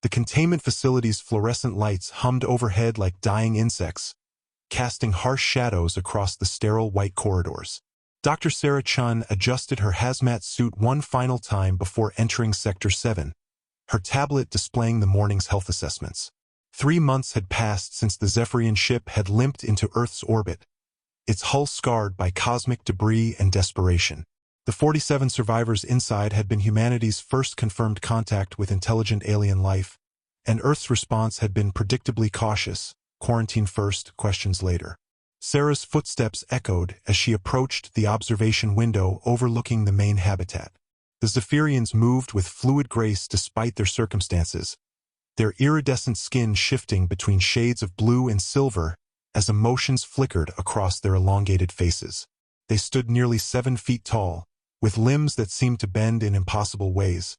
The containment facility's fluorescent lights hummed overhead like dying insects, casting harsh shadows across the sterile white corridors. Dr. Sarah Chun adjusted her hazmat suit one final time before entering Sector 7, her tablet displaying the morning's health assessments. 3 months had passed since the Zephyrian ship had limped into Earth's orbit, its hull scarred by cosmic debris and desperation. The 47 survivors inside had been humanity's first confirmed contact with intelligent alien life, and Earth's response had been predictably cautious, quarantine first, questions later. Sarah's footsteps echoed as she approached the observation window overlooking the main habitat. The Zephyrians moved with fluid grace despite their circumstances, their iridescent skin shifting between shades of blue and silver as emotions flickered across their elongated faces. They stood nearly 7 feet tall, with limbs that seemed to bend in impossible ways.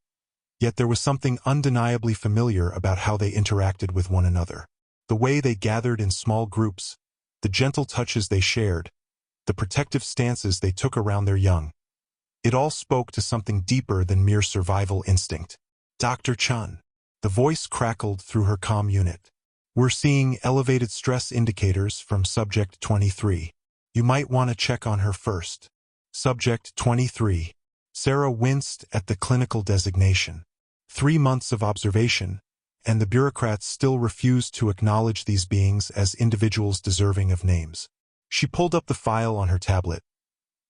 Yet there was something undeniably familiar about how they interacted with one another. The way they gathered in small groups, the gentle touches they shared, the protective stances they took around their young. It all spoke to something deeper than mere survival instinct. Dr. Chun. The voice crackled through her comm unit. We're seeing elevated stress indicators from Subject 23. You might want to check on her first. Subject 23. Sarah winced at the clinical designation. 3 months of observation, and the bureaucrats still refused to acknowledge these beings as individuals deserving of names. She pulled up the file on her tablet.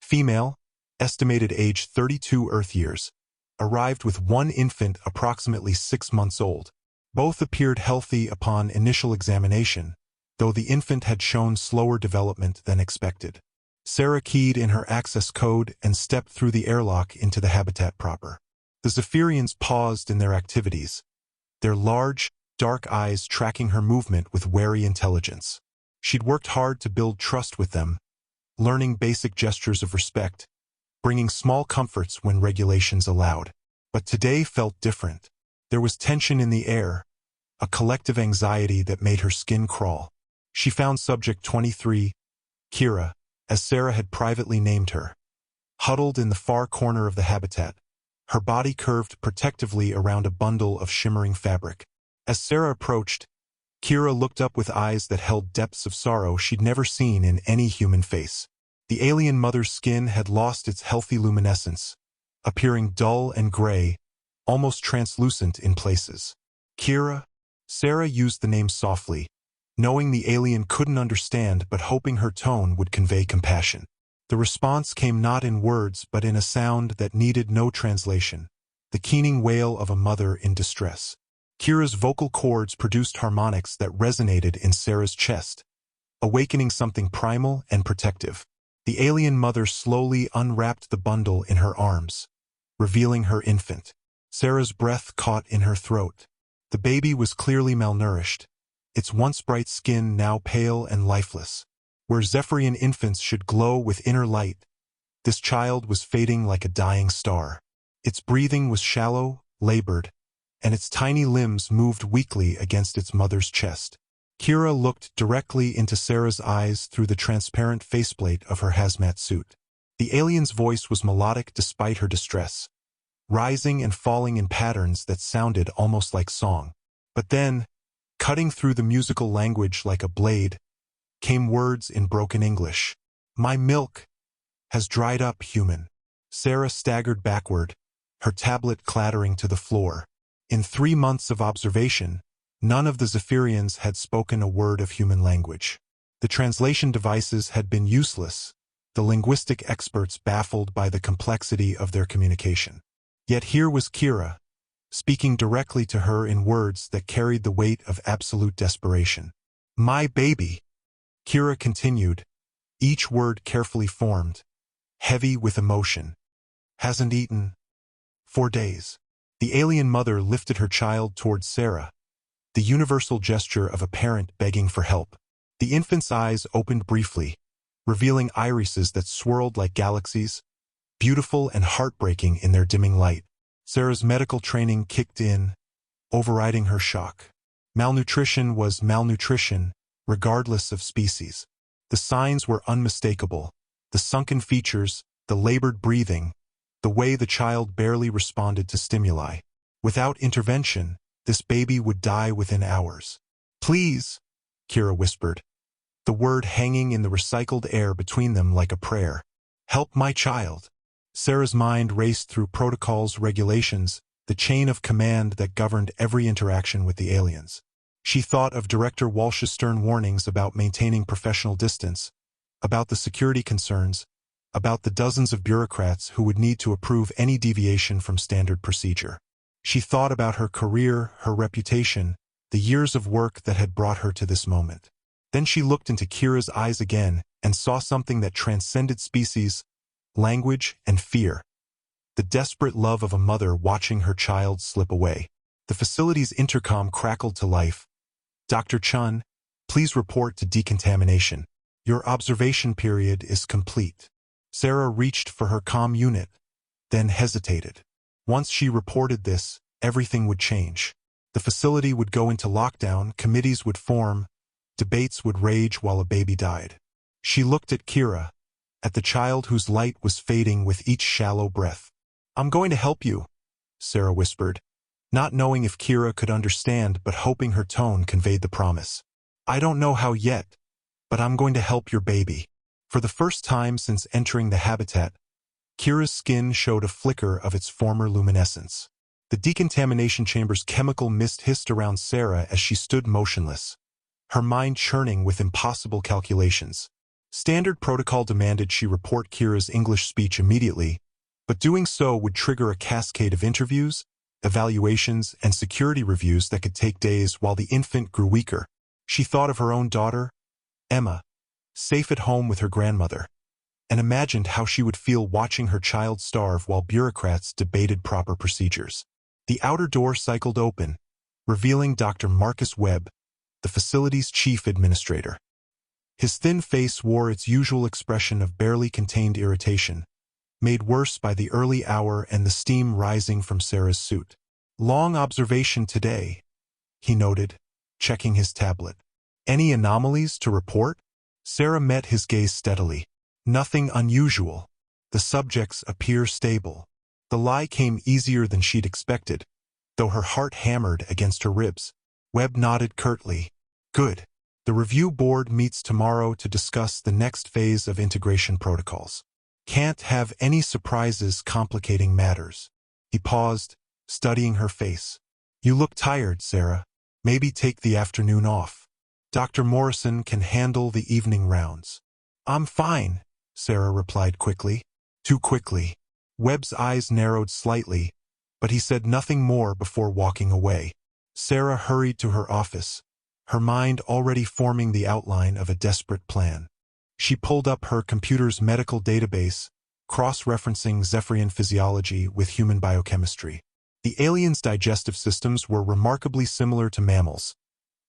Female, estimated age 32 Earth years, arrived with one infant approximately 6 months old. Both appeared healthy upon initial examination, though the infant had shown slower development than expected. Sarah keyed in her access code and stepped through the airlock into the habitat proper. The Zephyrians paused in their activities, their large, dark eyes tracking her movement with wary intelligence. She'd worked hard to build trust with them, learning basic gestures of respect, bringing small comforts when regulations allowed. But today felt different. There was tension in the air, a collective anxiety that made her skin crawl. She found Subject 23, Kira, as Sarah had privately named her, huddled in the far corner of the habitat, her body curved protectively around a bundle of shimmering fabric. As Sarah approached, Kira looked up with eyes that held depths of sorrow she'd never seen in any human face. The alien mother's skin had lost its healthy luminescence, appearing dull and gray, almost translucent in places. Kira? Sarah used the name softly, knowing the alien couldn't understand but hoping her tone would convey compassion. The response came not in words but in a sound that needed no translation, the keening wail of a mother in distress. Kira's vocal cords produced harmonics that resonated in Sarah's chest, awakening something primal and protective. The alien mother slowly unwrapped the bundle in her arms, revealing her infant. Sarah's breath caught in her throat. The baby was clearly malnourished, its once bright skin now pale and lifeless. Where Zephyrian infants should glow with inner light, this child was fading like a dying star. Its breathing was shallow, labored, and its tiny limbs moved weakly against its mother's chest. Kira looked directly into Sarah's eyes through the transparent faceplate of her hazmat suit. The alien's voice was melodic despite her distress, rising and falling in patterns that sounded almost like song. But then, cutting through the musical language like a blade, came words in broken English. My milk has dried up, human. Sarah staggered backward, her tablet clattering to the floor. In 3 months of observation, none of the Zephyrians had spoken a word of human language. The translation devices had been useless, the linguistic experts baffled by the complexity of their communication. Yet here was Kira, speaking directly to her in words that carried the weight of absolute desperation. My baby, Kira continued, each word carefully formed, heavy with emotion, hasn't eaten 4 days. The alien mother lifted her child towards Sarah, the universal gesture of a parent begging for help. The infant's eyes opened briefly, revealing irises that swirled like galaxies, beautiful and heartbreaking in their dimming light. Sarah's medical training kicked in, overriding her shock. Malnutrition was malnutrition, regardless of species. The signs were unmistakable, the sunken features, the labored breathing, the way the child barely responded to stimuli. Without intervention, This baby would die within hours. Please, Kira whispered, the word hanging in the recycled air between them like a prayer. Help my child. Sarah's mind raced through protocols, regulations, the chain of command that governed every interaction with the aliens. She thought of Director Walsh's stern warnings about maintaining professional distance, about the security concerns, about the dozens of bureaucrats who would need to approve any deviation from standard procedure. She thought about her career, her reputation, the years of work that had brought her to this moment. Then she looked into Kira's eyes again and saw something that transcended species, language, and fear. The desperate love of a mother watching her child slip away. The facility's intercom crackled to life. Dr. Chun, please report to decontamination. Your observation period is complete. Sarah reached for her comm unit, then hesitated. Once she reported this, everything would change. The facility would go into lockdown, committees would form, debates would rage while a baby died. She looked at Kira, at the child whose light was fading with each shallow breath. I'm going to help you, Sarah whispered, not knowing if Kira could understand but hoping her tone conveyed the promise. I don't know how yet, but I'm going to help your baby. For the first time since entering the habitat, Kira's skin showed a flicker of its former luminescence. The decontamination chamber's chemical mist hissed around Sarah as she stood motionless, her mind churning with impossible calculations. Standard protocol demanded she report Kira's English speech immediately, but doing so would trigger a cascade of interviews, evaluations, and security reviews that could take days while the infant grew weaker. She thought of her own daughter, Emma, safe at home with her grandmother, and imagined how she would feel watching her child starve while bureaucrats debated proper procedures. The outer door cycled open, revealing Dr. Marcus Webb, the facility's chief administrator. His thin face wore its usual expression of barely contained irritation, made worse by the early hour and the steam rising from Sarah's suit. Long observation today, he noted, checking his tablet. Any anomalies to report? Sarah met his gaze steadily. Nothing unusual. The subjects appear stable. The lie came easier than she'd expected, though her heart hammered against her ribs. Webb nodded curtly. Good. The review board meets tomorrow to discuss the next phase of integration protocols. Can't have any surprises complicating matters. He paused, studying her face. You look tired, Sarah. Maybe take the afternoon off. Dr. Morrison can handle the evening rounds. I'm fine, Sarah replied quickly. Too quickly. Webb's eyes narrowed slightly, but he said nothing more before walking away. Sarah hurried to her office, her mind already forming the outline of a desperate plan. She pulled up her computer's medical database, cross-referencing Zephyrian physiology with human biochemistry. The aliens' digestive systems were remarkably similar to mammals,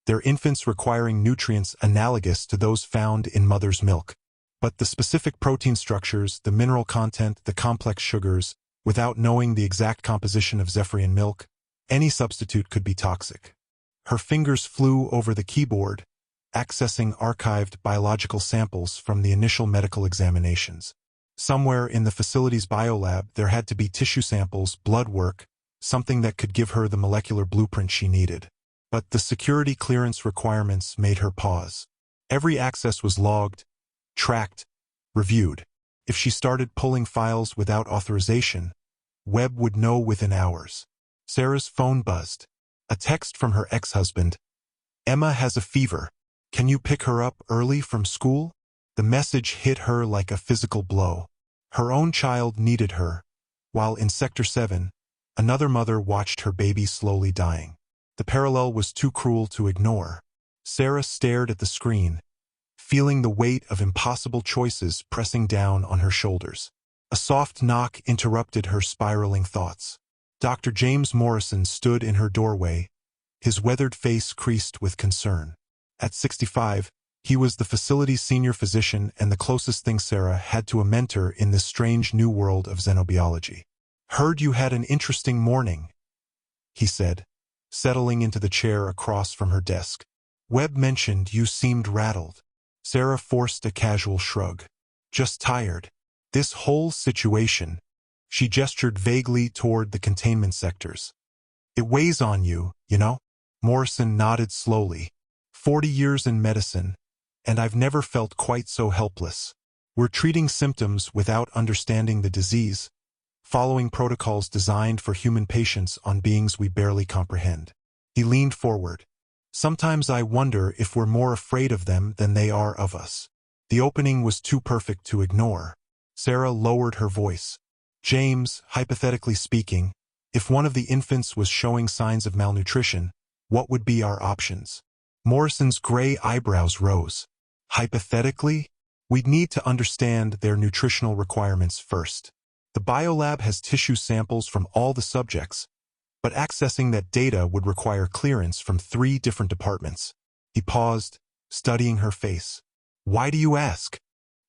their infants requiring nutrients analogous to those found in mother's milk. But the specific protein structures, the mineral content, the complex sugars, without knowing the exact composition of Zephyrian milk, any substitute could be toxic. Her fingers flew over the keyboard, accessing archived biological samples from the initial medical examinations. Somewhere in the facility's biolab, there had to be tissue samples, blood work, something that could give her the molecular blueprint she needed. But the security clearance requirements made her pause. Every access was logged, tracked, reviewed. If she started pulling files without authorization, Webb would know within hours. Sarah's phone buzzed. A text from her ex-husband. Emma has a fever. Can you pick her up early from school? The message hit her like a physical blow. Her own child needed her, while in Sector 7, another mother watched her baby slowly dying. The parallel was too cruel to ignore. Sarah stared at the screen, feeling the weight of impossible choices pressing down on her shoulders. A soft knock interrupted her spiraling thoughts. Dr. James Morrison stood in her doorway, his weathered face creased with concern. At 65, he was the facility's senior physician and the closest thing Sarah had to a mentor in this strange new world of xenobiology. Heard you had an interesting morning, he said, settling into the chair across from her desk. Webb mentioned you seemed rattled. Sarah forced a casual shrug. Just tired. This whole situation. She gestured vaguely toward the containment sectors. It weighs on you, you know? Morrison nodded slowly. 40 years in medicine, and I've never felt quite so helpless. We're treating symptoms without understanding the disease, following protocols designed for human patients on beings we barely comprehend. He leaned forward. Sometimes I wonder if we're more afraid of them than they are of us. The opening was too perfect to ignore. Sarah lowered her voice. James, hypothetically speaking, if one of the infants was showing signs of malnutrition, what would be our options? Morrison's gray eyebrows rose. Hypothetically? We'd need to understand their nutritional requirements first. The biolab has tissue samples from all the subjects, but accessing that data would require clearance from 3 different departments. He paused, studying her face. Why do you ask?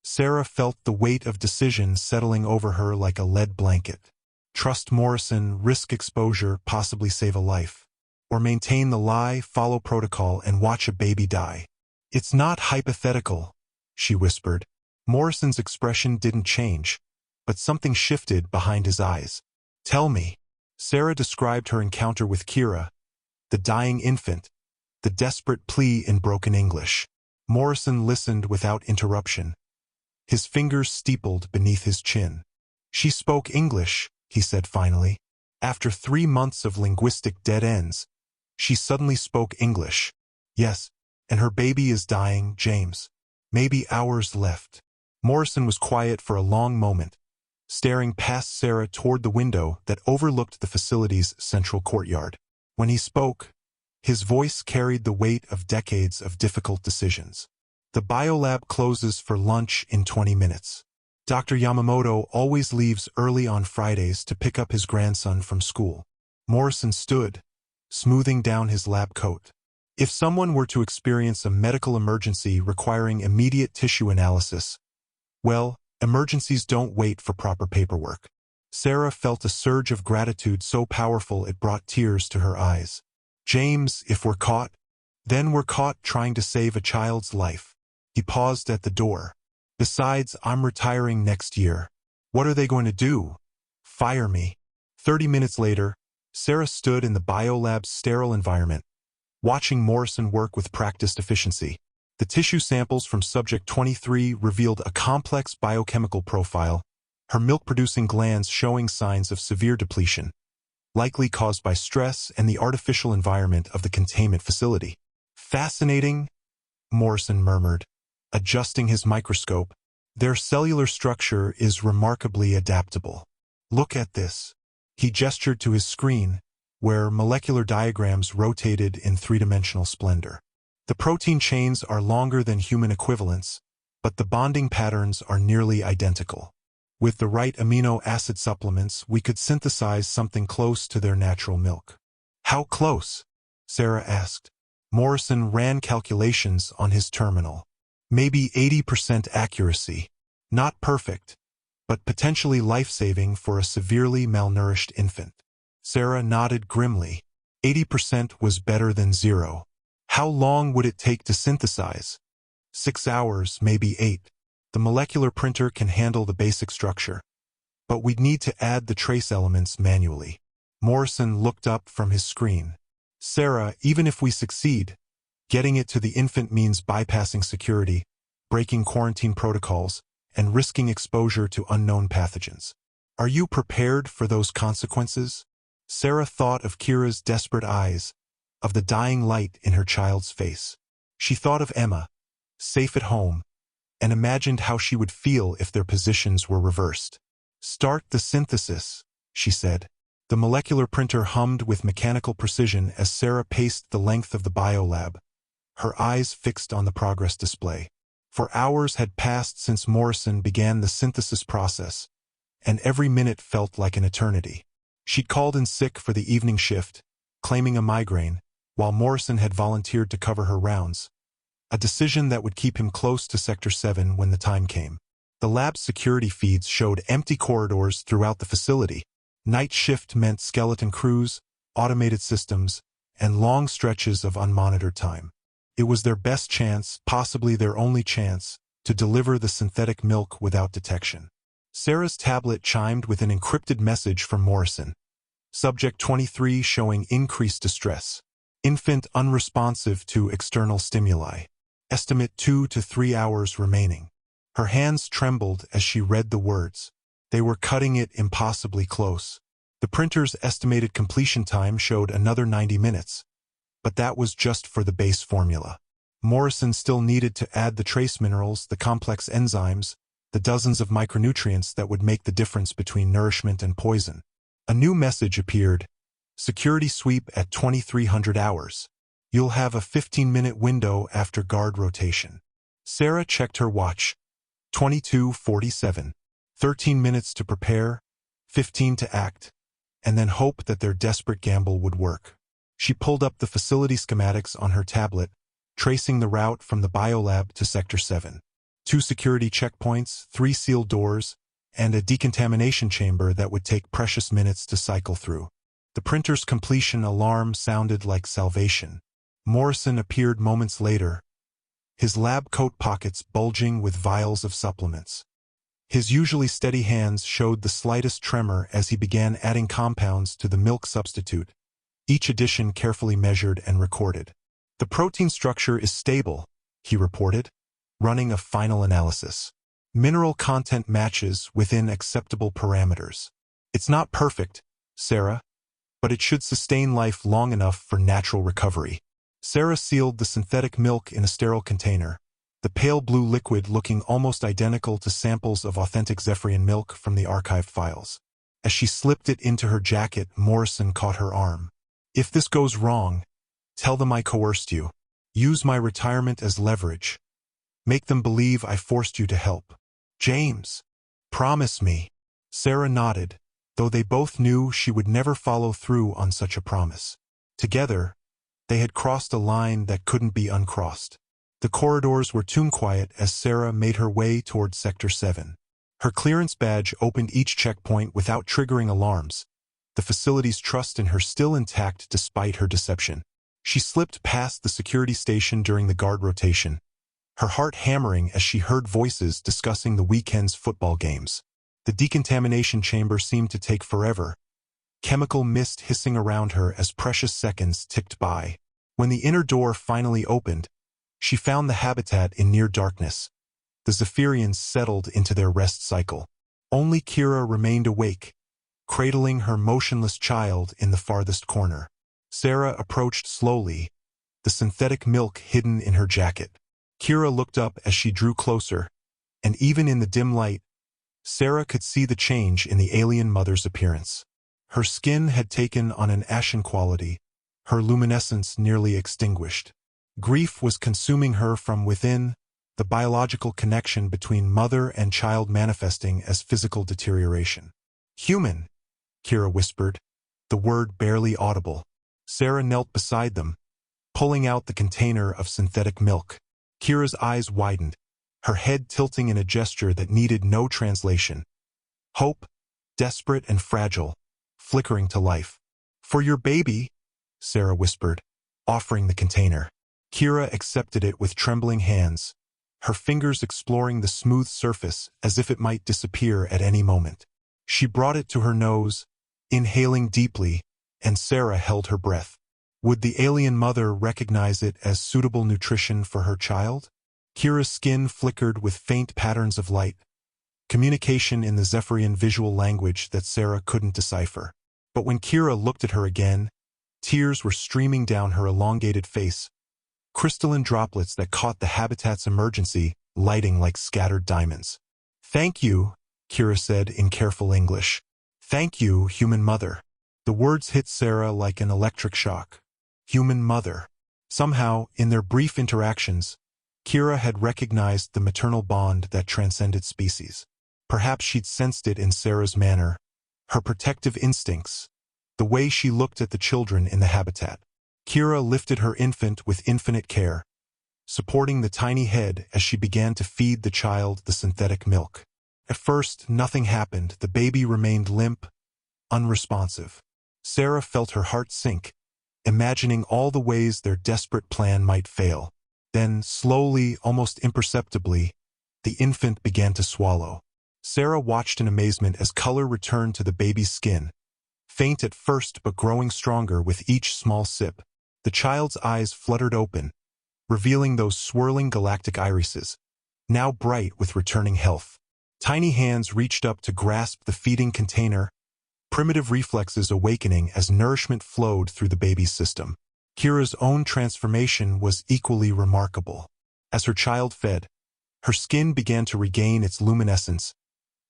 Sarah felt the weight of decision settling over her like a lead blanket. Trust Morrison, risk exposure, possibly save a life. Or maintain the lie, follow protocol, and watch a baby die. It's not hypothetical, she whispered. Morrison's expression didn't change, but something shifted behind his eyes. Tell me. Sarah described her encounter with Kira, the dying infant, the desperate plea in broken English. Morrison listened without interruption. His fingers steepled beneath his chin. She spoke English, he said finally. After 3 months of linguistic dead ends, she suddenly spoke English. Yes, and her baby is dying, James. Maybe hours left. Morrison was quiet for a long moment, staring past Sarah toward the window that overlooked the facility's central courtyard. When he spoke, his voice carried the weight of decades of difficult decisions. The biolab closes for lunch in 20 minutes. Dr. Yamamoto always leaves early on Fridays to pick up his grandson from school. Morrison stood, smoothing down his lab coat. If someone were to experience a medical emergency requiring immediate tissue analysis, well, emergencies don't wait for proper paperwork. Sarah felt a surge of gratitude so powerful it brought tears to her eyes. James, if we're caught, then we're caught trying to save a child's life. He paused at the door. Besides, I'm retiring next year. What are they going to do? Fire me. 30 minutes later, Sarah stood in the biolab's sterile environment, watching Morrison work with practiced efficiency. The tissue samples from Subject 23 revealed a complex biochemical profile, her milk-producing glands showing signs of severe depletion, likely caused by stress and the artificial environment of the containment facility. Fascinating, Morrison murmured, adjusting his microscope. Their cellular structure is remarkably adaptable. Look at this. He gestured to his screen, where molecular diagrams rotated in 3-dimensional splendor. The protein chains are longer than human equivalents, but the bonding patterns are nearly identical. With the right amino acid supplements, we could synthesize something close to their natural milk. How close? Sarah asked. Morrison ran calculations on his terminal. Maybe 80% accuracy. Not perfect, but potentially life-saving for a severely malnourished infant. Sarah nodded grimly. 80% was better than 0. How long would it take to synthesize? 6 hours, maybe 8. The molecular printer can handle the basic structure, but we'd need to add the trace elements manually. Morrison looked up from his screen. Sarah, even if we succeed, getting it to the infant means bypassing security, breaking quarantine protocols, and risking exposure to unknown pathogens. Are you prepared for those consequences? Sarah thought of Kira's desperate eyes, of the dying light in her child's face. She thought of Emma, safe at home, and imagined how she would feel if their positions were reversed. Start the synthesis, she said. The molecular printer hummed with mechanical precision as Sarah paced the length of the biolab, her eyes fixed on the progress display. For hours had passed since Morrison began the synthesis process, and every minute felt like an eternity. She'd called in sick for the evening shift, claiming a migraine, while Morrison had volunteered to cover her rounds, a decision that would keep him close to Sector 7 when the time came. The lab's security feeds showed empty corridors throughout the facility. Night shift meant skeleton crews, automated systems, and long stretches of unmonitored time. It was their best chance, possibly their only chance, to deliver the synthetic milk without detection. Sarah's tablet chimed with an encrypted message from Morrison. Subject 23 showing increased distress. Infant unresponsive to external stimuli. Estimate 2 to 3 hours remaining. Her hands trembled as she read the words. They were cutting it impossibly close. The printer's estimated completion time showed another 90 minutes, but that was just for the base formula. Morrison still needed to add the trace minerals, the complex enzymes, the dozens of micronutrients that would make the difference between nourishment and poison. A new message appeared. Security sweep at 2300 hours. You'll have a 15-minute window after guard rotation. Sarah checked her watch. 22:47. 13 minutes to prepare, 15 to act, and then hope that their desperate gamble would work. She pulled up the facility schematics on her tablet, tracing the route from the biolab to Sector 7. 2 security checkpoints, 3 sealed doors, and a decontamination chamber that would take precious minutes to cycle through. The printer's completion alarm sounded like salvation. Morrison appeared moments later, his lab coat pockets bulging with vials of supplements. His usually steady hands showed the slightest tremor as he began adding compounds to the milk substitute, each addition carefully measured and recorded. The protein structure is stable, he reported, running a final analysis. Mineral content matches within acceptable parameters. It's not perfect, Sarah, but it should sustain life long enough for natural recovery. Sarah sealed the synthetic milk in a sterile container, the pale blue liquid looking almost identical to samples of authentic Zephyrian milk from the archived files. As she slipped it into her jacket, Morrison caught her arm. If this goes wrong, tell them I coerced you. Use my retirement as leverage. Make them believe I forced you to help. James, promise me. Sarah nodded, though they both knew she would never follow through on such a promise. Together, they had crossed a line that couldn't be uncrossed. The corridors were tomb-quiet as Sarah made her way toward Sector 7. Her clearance badge opened each checkpoint without triggering alarms, the facility's trust in her still intact despite her deception. She slipped past the security station during the guard rotation, her heart hammering as she heard voices discussing the weekend's football games. The decontamination chamber seemed to take forever, chemical mist hissing around her as precious seconds ticked by. When the inner door finally opened, she found the habitat in near darkness. The Zephyrians settled into their rest cycle. Only Kira remained awake, cradling her motionless child in the farthest corner. Sarah approached slowly, the synthetic milk hidden in her jacket. Kira looked up as she drew closer, and even in the dim light, Sarah could see the change in the alien mother's appearance. Her skin had taken on an ashen quality, her luminescence nearly extinguished. Grief was consuming her from within, the biological connection between mother and child manifesting as physical deterioration. Human, Kira whispered, the word barely audible. Sarah knelt beside them, pulling out the container of synthetic milk. Kira's eyes widened, her head tilting in a gesture that needed no translation. Hope, desperate and fragile, flickering to life. For your baby, Sarah whispered, offering the container. Kira accepted it with trembling hands, her fingers exploring the smooth surface as if it might disappear at any moment. She brought it to her nose, inhaling deeply, and Sarah held her breath. Would the alien mother recognize it as suitable nutrition for her child? Kira's skin flickered with faint patterns of light, communication in the Zephyrian visual language that Sarah couldn't decipher. But when Kira looked at her again, tears were streaming down her elongated face, crystalline droplets that caught the habitat's emergency, lighting like scattered diamonds. Thank you, Kira said in careful English. Thank you, human mother. The words hit Sarah like an electric shock. Human mother. Somehow, in their brief interactions, Kira had recognized the maternal bond that transcended species. Perhaps she'd sensed it in Sarah's manner, her protective instincts, the way she looked at the children in the habitat. Kira lifted her infant with infinite care, supporting the tiny head as she began to feed the child the synthetic milk. At first, nothing happened. The baby remained limp, unresponsive. Sarah felt her heart sink, imagining all the ways their desperate plan might fail. Then, slowly, almost imperceptibly, the infant began to swallow. Sarah watched in amazement as color returned to the baby's skin, faint at first but growing stronger with each small sip. The child's eyes fluttered open, revealing those swirling galactic irises, now bright with returning health. Tiny hands reached up to grasp the feeding container, primitive reflexes awakening as nourishment flowed through the baby's system. Kira's own transformation was equally remarkable. As her child fed, her skin began to regain its luminescence,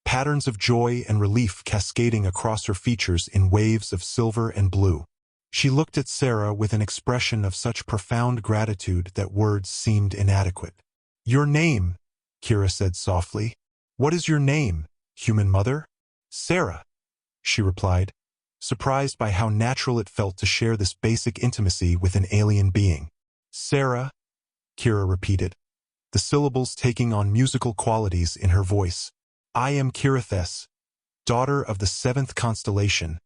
patterns of joy and relief cascading across her features in waves of silver and blue. She looked at Sarah with an expression of such profound gratitude that words seemed inadequate. "Your name," Kira said softly. "What is your name, human mother?" "Sarah," she replied, surprised by how natural it felt to share this basic intimacy with an alien being. "Sarah," Kira repeated, the syllables taking on musical qualities in her voice. "I am Kirithes, daughter of the 7th constellation,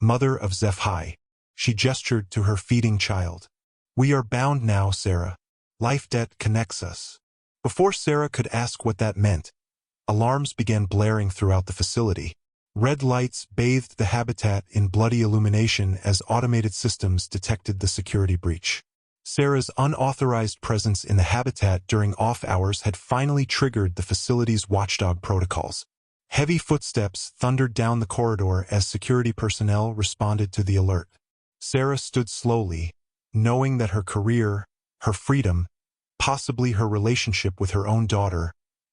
mother of Sci-Fi." She gestured to her feeding child. "We are bound now, Sarah. Life debt connects us." Before Sarah could ask what that meant, alarms began blaring throughout the facility. Red lights bathed the habitat in bloody illumination as automated systems detected the security breach. Sarah's unauthorized presence in the habitat during off hours had finally triggered the facility's watchdog protocols. Heavy footsteps thundered down the corridor as security personnel responded to the alert. Sarah stood slowly, knowing that her career, her freedom, possibly her relationship with her own daughter,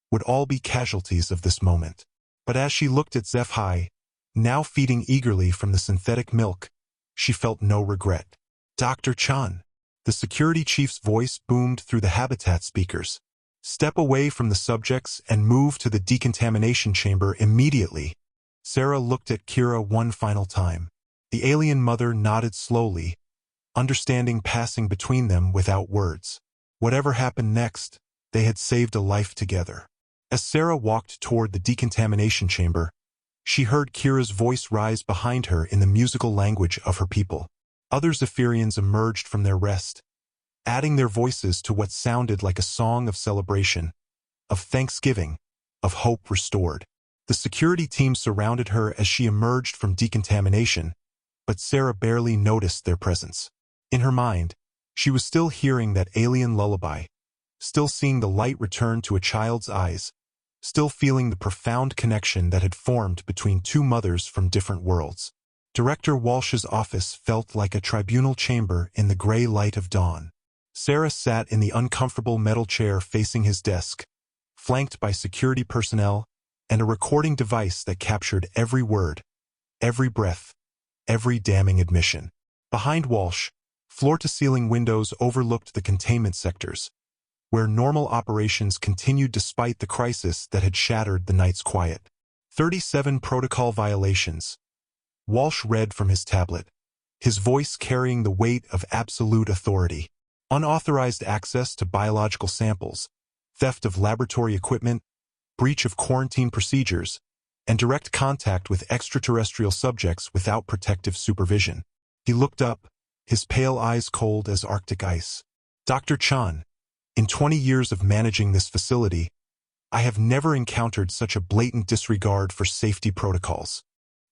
would all be casualties of this moment. But as she looked at Sci-Fi, now feeding eagerly from the synthetic milk, she felt no regret. "Dr. Chan," the security chief's voice boomed through the habitat speakers. "Step away from the subjects and move to the decontamination chamber immediately." Sarah looked at Kira one final time. The alien mother nodded slowly, understanding passing between them without words. Whatever happened next, they had saved a life together. As Sarah walked toward the decontamination chamber, she heard Kira's voice rise behind her in the musical language of her people. Other Zephyrians emerged from their rest, adding their voices to what sounded like a song of celebration, of thanksgiving, of hope restored. The security team surrounded her as she emerged from decontamination, but Sarah barely noticed their presence. In her mind, she was still hearing that alien lullaby, still seeing the light return to a child's eyes, still feeling the profound connection that had formed between two mothers from different worlds. Director Walsh's office felt like a tribunal chamber in the gray light of dawn. Sarah sat in the uncomfortable metal chair facing his desk, flanked by security personnel and a recording device that captured every word, every breath, every damning admission. Behind Walsh, floor-to-ceiling windows overlooked the containment sectors, where normal operations continued despite the crisis that had shattered the night's quiet. 37 protocol violations. Walsh read from his tablet, his voice carrying the weight of absolute authority. Unauthorized access to biological samples, theft of laboratory equipment, breach of quarantine procedures, and direct contact with extraterrestrial subjects without protective supervision. He looked up, his pale eyes cold as Arctic ice. "Dr. Chan, in 20 years of managing this facility, I have never encountered such a blatant disregard for safety protocols."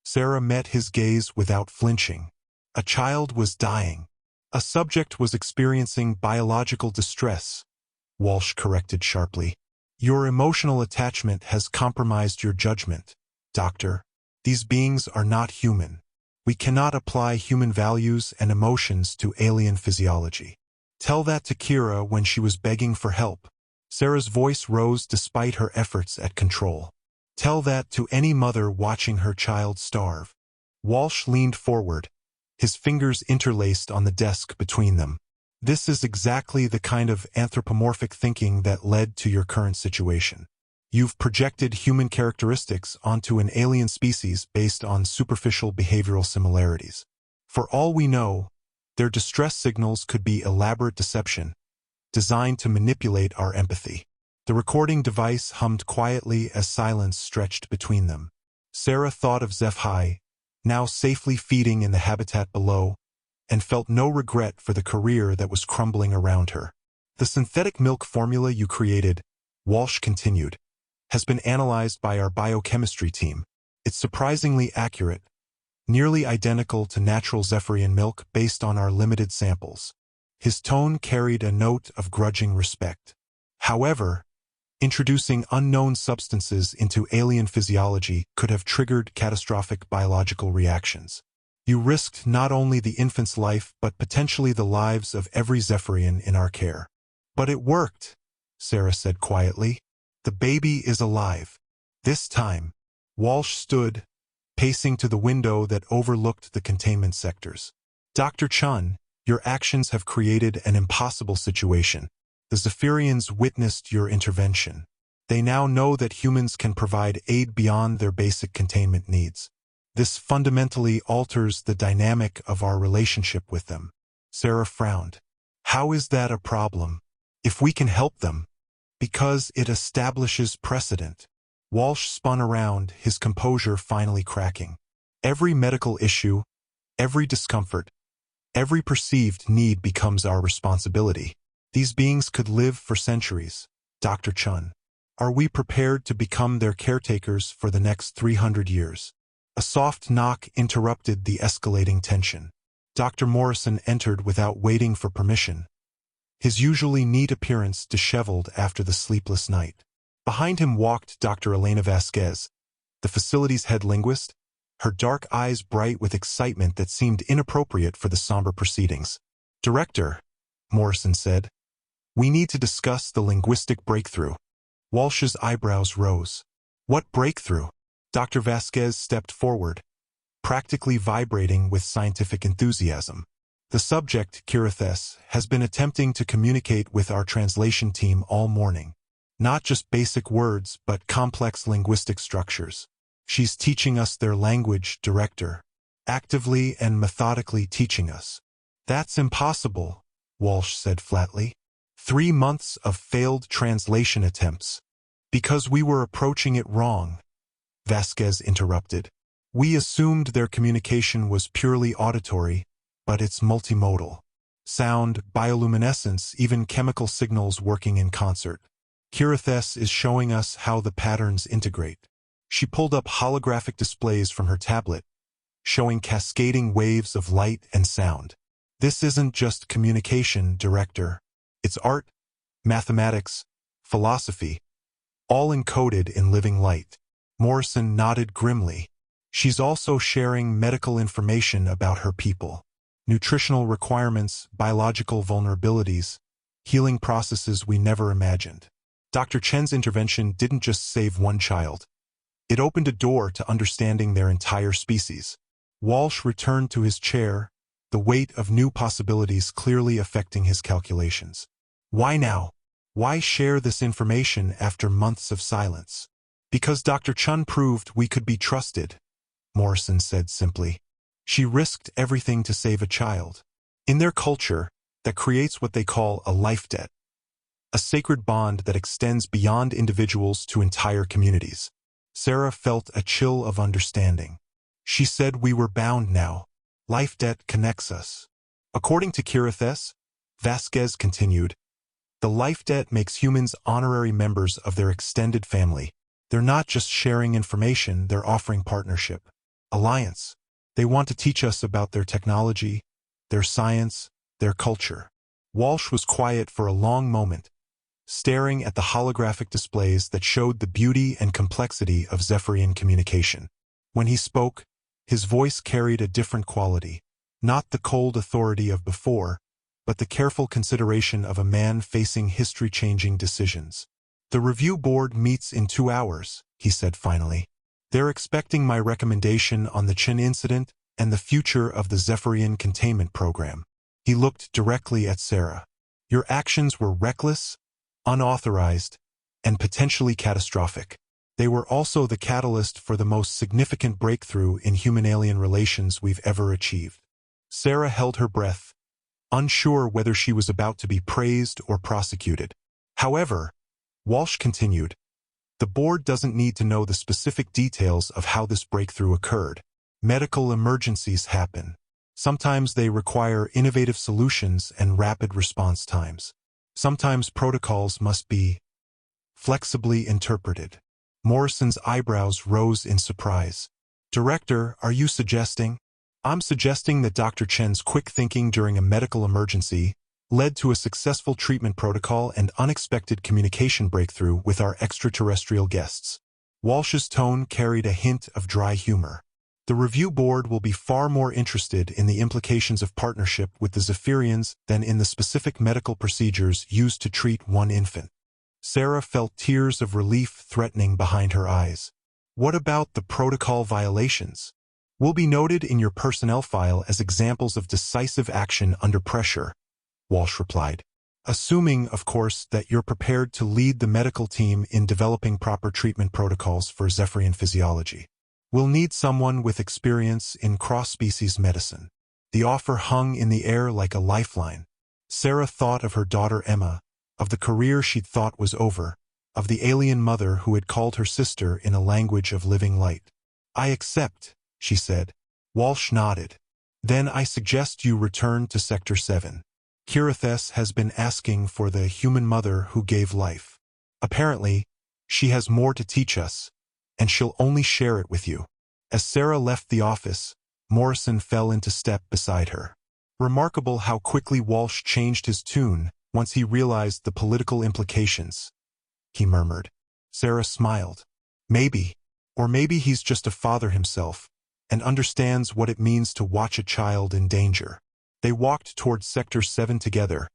Sarah met his gaze without flinching. A child was dying. A subject was experiencing biological distress, Walsh corrected sharply. "Your emotional attachment has compromised your judgment, Doctor. These beings are not human. We cannot apply human values and emotions to alien physiology." "Tell that to Kira when she was begging for help." Sarah's voice rose despite her efforts at control. "Tell that to any mother watching her child starve." Walsh leaned forward, his fingers interlaced on the desk between them. "This is exactly the kind of anthropomorphic thinking that led to your current situation. You've projected human characteristics onto an alien species based on superficial behavioral similarities. For all we know, their distress signals could be elaborate deception, designed to manipulate our empathy." The recording device hummed quietly as silence stretched between them. Sarah thought of Sci-Fi, now safely feeding in the habitat below, and felt no regret for the career that was crumbling around her. "The synthetic milk formula you created," Walsh continued, "has been analyzed by our biochemistry team. It's surprisingly accurate, nearly identical to natural Zephyrian milk based on our limited samples. His tone carried a note of grudging respect. However, introducing unknown substances into alien physiology could have triggered catastrophic biological reactions. You risked not only the infant's life but potentially the lives of every Zephyrian in our care. But it worked, Sarah said quietly. The baby is alive. This time, Walsh stood, pacing to the window that overlooked the containment sectors. Dr. Chun, your actions have created an impossible situation. The Zephyrians witnessed your intervention. They now know that humans can provide aid beyond their basic containment needs. This fundamentally alters the dynamic of our relationship with them. Sarah frowned. How is that a problem? If we can help them, because it establishes precedent. Walsh spun around, his composure finally cracking. Every medical issue, every discomfort, every perceived need becomes our responsibility. These beings could live for centuries, Dr. Chun. Are we prepared to become their caretakers for the next 300 years? A soft knock interrupted the escalating tension. Dr. Morrison entered without waiting for permission, his usually neat appearance disheveled after the sleepless night. Behind him walked Dr. Elena Vasquez, the facility's head linguist, her dark eyes bright with excitement that seemed inappropriate for the somber proceedings. Director, Morrison said, we need to discuss the linguistic breakthrough. Walsh's eyebrows rose. What breakthrough? Dr. Vasquez stepped forward, practically vibrating with scientific enthusiasm. The subject, Kirithes, has been attempting to communicate with our translation team all morning. Not just basic words, but complex linguistic structures. She's teaching us their language, Director. Actively and methodically teaching us. That's impossible, Walsh said flatly. 3 months of failed translation attempts. Because we were approaching it wrong, Vasquez interrupted. We assumed their communication was purely auditory, but it's multimodal. Sound, bioluminescence, even chemical signals working in concert. Kirithes is showing us how the patterns integrate. She pulled up holographic displays from her tablet, showing cascading waves of light and sound. This isn't just communication, Director. It's art, mathematics, philosophy, all encoded in living light. Morrison nodded grimly. She's also sharing medical information about her people. Nutritional requirements, biological vulnerabilities, healing processes we never imagined. Dr. Chen's intervention didn't just save one child. It opened a door to understanding their entire species. Walsh returned to his chair, the weight of new possibilities clearly affecting his calculations. Why now? Why share this information after months of silence? Because Dr. Chun proved we could be trusted, Morrison said simply. She risked everything to save a child. In their culture, that creates what they call a life debt. A sacred bond that extends beyond individuals to entire communities. Sarah felt a chill of understanding. She said we were bound now. Life debt connects us. According to Kirithes, Vasquez continued, the life debt makes humans honorary members of their extended family. They're not just sharing information, they're offering partnership. Alliance. They want to teach us about their technology, their science, their culture. Walsh was quiet for a long moment, staring at the holographic displays that showed the beauty and complexity of Zephyrian communication. When he spoke, his voice carried a different quality, not the cold authority of before, but the careful consideration of a man facing history-changing decisions. The review board meets in 2 hours, he said finally. They're expecting my recommendation on the Chin incident and the future of the Zephyrian containment program. He looked directly at Sarah. Your actions were reckless, unauthorized, and potentially catastrophic. They were also the catalyst for the most significant breakthrough in human-alien relations we've ever achieved. Sarah held her breath, unsure whether she was about to be praised or prosecuted. However, Walsh continued, the board doesn't need to know the specific details of how this breakthrough occurred. Medical emergencies happen. Sometimes they require innovative solutions and rapid response times. Sometimes protocols must be flexibly interpreted. Morrison's eyebrows rose in surprise. Director, are you suggesting? I'm suggesting that Dr. Chen's quick thinking during a medical emergency led to a successful treatment protocol and unexpected communication breakthrough with our extraterrestrial guests. Walsh's tone carried a hint of dry humor. The review board will be far more interested in the implications of partnership with the Zephyrians than in the specific medical procedures used to treat one infant. Sarah felt tears of relief threatening behind her eyes. What about the protocol violations? Will be noted in your personnel file as examples of decisive action under pressure, Walsh replied. Assuming, of course, that you're prepared to lead the medical team in developing proper treatment protocols for Zephyrian physiology. We'll need someone with experience in cross-species medicine. The offer hung in the air like a lifeline. Sarah thought of her daughter Emma, of the career she'd thought was over, of the alien mother who had called her sister in a language of living light. I accept, she said. Walsh nodded. Then I suggest you return to Sector 7. Kirithes has been asking for the human mother who gave life. Apparently, she has more to teach us, and she'll only share it with you. As Sarah left the office, Morrison fell into step beside her. Remarkable how quickly Walsh changed his tune once he realized the political implications, he murmured. Sarah smiled. Maybe, or maybe he's just a father himself, and understands what it means to watch a child in danger. They walked toward Sector 7 together,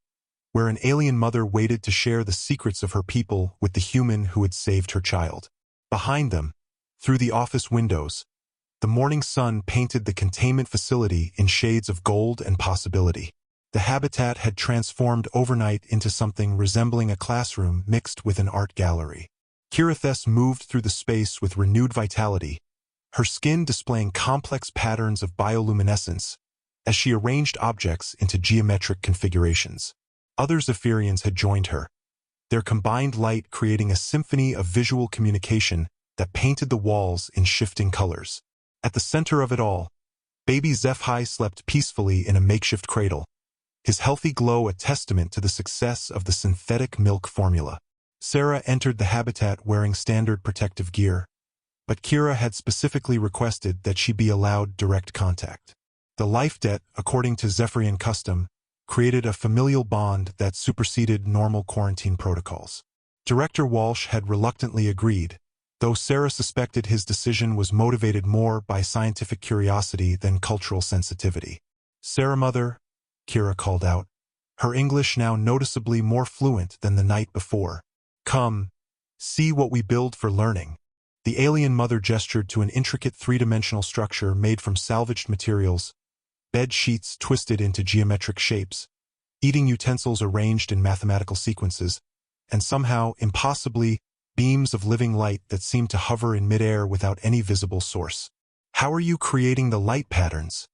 where an alien mother waited to share the secrets of her people with the human who had saved her child. Behind them, through the office windows, the morning sun painted the containment facility in shades of gold and possibility. The habitat had transformed overnight into something resembling a classroom mixed with an art gallery. Kirithes moved through the space with renewed vitality, her skin displaying complex patterns of bioluminescence as she arranged objects into geometric configurations. Other Zephyrians had joined her, their combined light creating a symphony of visual communication that painted the walls in shifting colors. At the center of it all, baby Zephi slept peacefully in a makeshift cradle, his healthy glow a testament to the success of the synthetic milk formula. Sarah entered the habitat wearing standard protective gear, but Kira had specifically requested that she be allowed direct contact. The life debt, according to Zephyrian custom, created a familial bond that superseded normal quarantine protocols. Director Walsh had reluctantly agreed, though Sarah suspected his decision was motivated more by scientific curiosity than cultural sensitivity. Sarah Mother, Kira called out, her English now noticeably more fluent than the night before. Come, see what we build for learning. The alien mother gestured to an intricate three-dimensional structure made from salvaged materials, bed sheets twisted into geometric shapes, eating utensils arranged in mathematical sequences, and somehow, impossibly, beams of living light that seemed to hover in midair without any visible source. How are you creating the light patterns?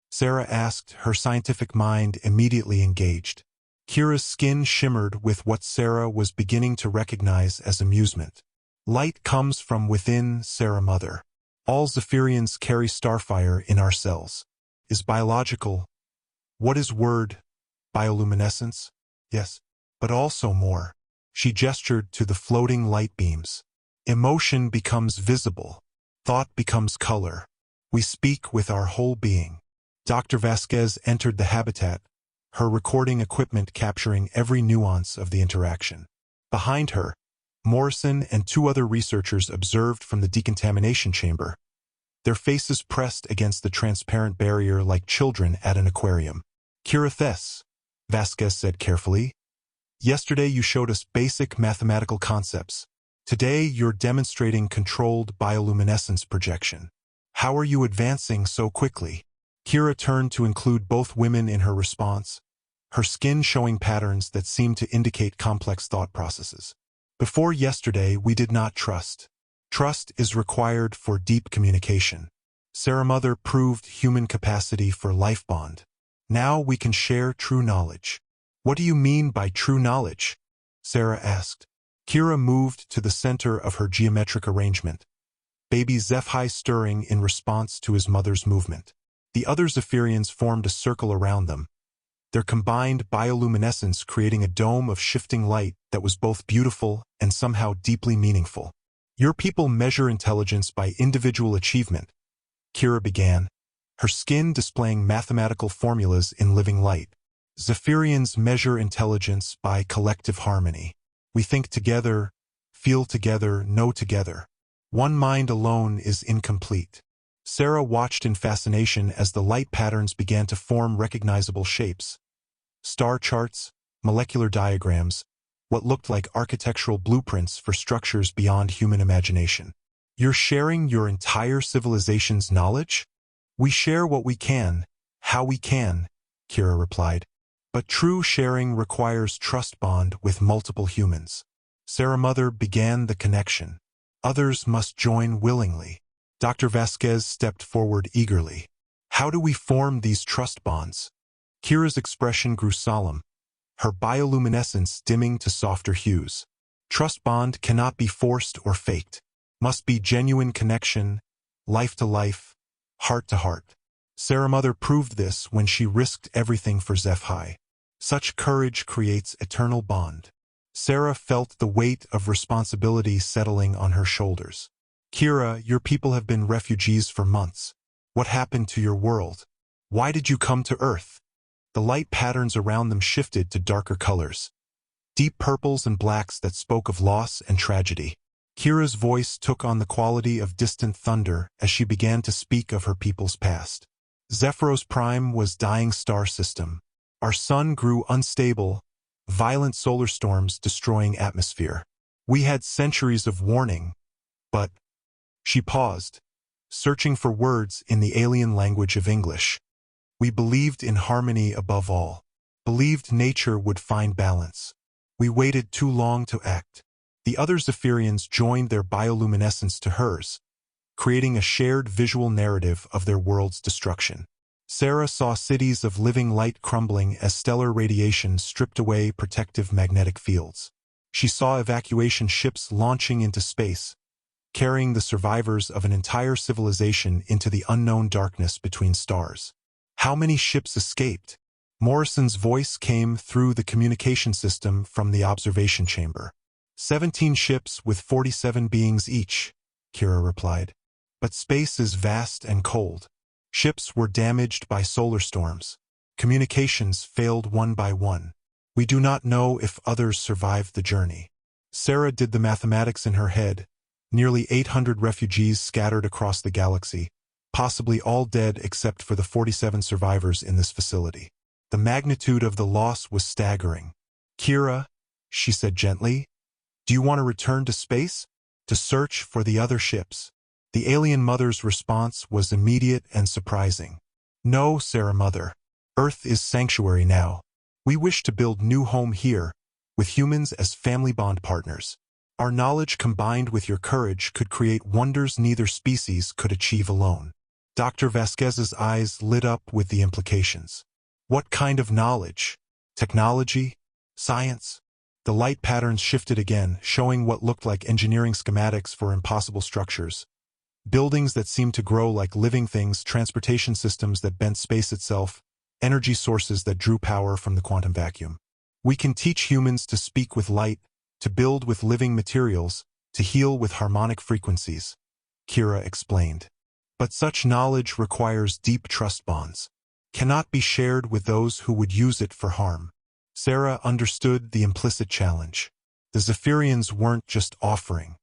Sarah asked, her scientific mind immediately engaged. Kira's skin shimmered with what Sarah was beginning to recognize as amusement. Light comes from within, Sarah Mother. All Zephyrians carry starfire in our cells. Is biological. What is word? Bioluminescence? Yes, but also more. She gestured to the floating light beams. Emotion becomes visible. Thought becomes color. We speak with our whole being. Dr. Vasquez entered the habitat, her recording equipment capturing every nuance of the interaction. Behind her, Morrison and two other researchers observed from the decontamination chamber, their faces pressed against the transparent barrier like children at an aquarium. Kirithes, Vasquez said carefully. Yesterday you showed us basic mathematical concepts. Today you're demonstrating controlled bioluminescence projection. How are you advancing so quickly? Kira turned to include both women in her response, her skin showing patterns that seemed to indicate complex thought processes. Before yesterday, we did not trust. Trust is required for deep communication. Sarah Mother proved human capacity for life bond. Now we can share true knowledge. What do you mean by true knowledge? Sarah asked. Kira moved to the center of her geometric arrangement, baby Zephi stirring in response to his mother's movement. The other Zephyrians formed a circle around them, their combined bioluminescence creating a dome of shifting light that was both beautiful and somehow deeply meaningful. Your people measure intelligence by individual achievement, Kira began, her skin displaying mathematical formulas in living light. Zephyrians measure intelligence by collective harmony. We think together, feel together, know together. One mind alone is incomplete. Sarah watched in fascination as the light patterns began to form recognizable shapes. Star charts, molecular diagrams, what looked like architectural blueprints for structures beyond human imagination. You're sharing your entire civilization's knowledge? We share what we can, how we can, Kira replied. But true sharing requires trust bond with multiple humans. Sarah Mother began the connection. Others must join willingly. Dr. Vasquez stepped forward eagerly. How do we form these trust bonds? Kira's expression grew solemn, her bioluminescence dimming to softer hues. Trust bond cannot be forced or faked. Must be genuine connection, life to life, heart to heart. Sarah Mother proved this when she risked everything for Zephi. Such courage creates eternal bond. Sarah felt the weight of responsibility settling on her shoulders. Kira, your people have been refugees for months. What happened to your world? Why did you come to Earth? The light patterns around them shifted to darker colors, deep purples and blacks that spoke of loss and tragedy. Kira's voice took on the quality of distant thunder as she began to speak of her people's past. Zephyros Prime was dying star system. Our sun grew unstable, violent solar storms destroying atmosphere. We had centuries of warning, but... She paused, searching for words in the alien language of English. We believed in harmony above all. Believed nature would find balance. We waited too long to act. The other Zephyrians joined their bioluminescence to hers, creating a shared visual narrative of their world's destruction. Sarah saw cities of living light crumbling as stellar radiation stripped away protective magnetic fields. She saw evacuation ships launching into space, carrying the survivors of an entire civilization into the unknown darkness between stars. How many ships escaped? Morrison's voice came through the communication system from the observation chamber. 17 ships with 47 beings each, Kira replied. But space is vast and cold. Ships were damaged by solar storms. Communications failed one by one. We do not know if others survived the journey. Sarah did the mathematics in her head. Nearly 800 refugees scattered across the galaxy, possibly all dead except for the 47 survivors in this facility. The magnitude of the loss was staggering. Kira, she said gently, do you want to return to space? To search for the other ships? The alien mother's response was immediate and surprising. No, Sarah Mother. Earth is sanctuary now. We wish to build new home here, with humans as family bond partners. Our knowledge combined with your courage could create wonders neither species could achieve alone. Dr. Vasquez's eyes lit up with the implications. What kind of knowledge? Technology? Science? The light patterns shifted again, showing what looked like engineering schematics for impossible structures. Buildings that seemed to grow like living things, transportation systems that bent space itself, energy sources that drew power from the quantum vacuum. We can teach humans to speak with light, to build with living materials, to heal with harmonic frequencies, Kira explained. But such knowledge requires deep trust bonds, cannot be shared with those who would use it for harm. Sarah understood the implicit challenge. The Zephyrians weren't just offering.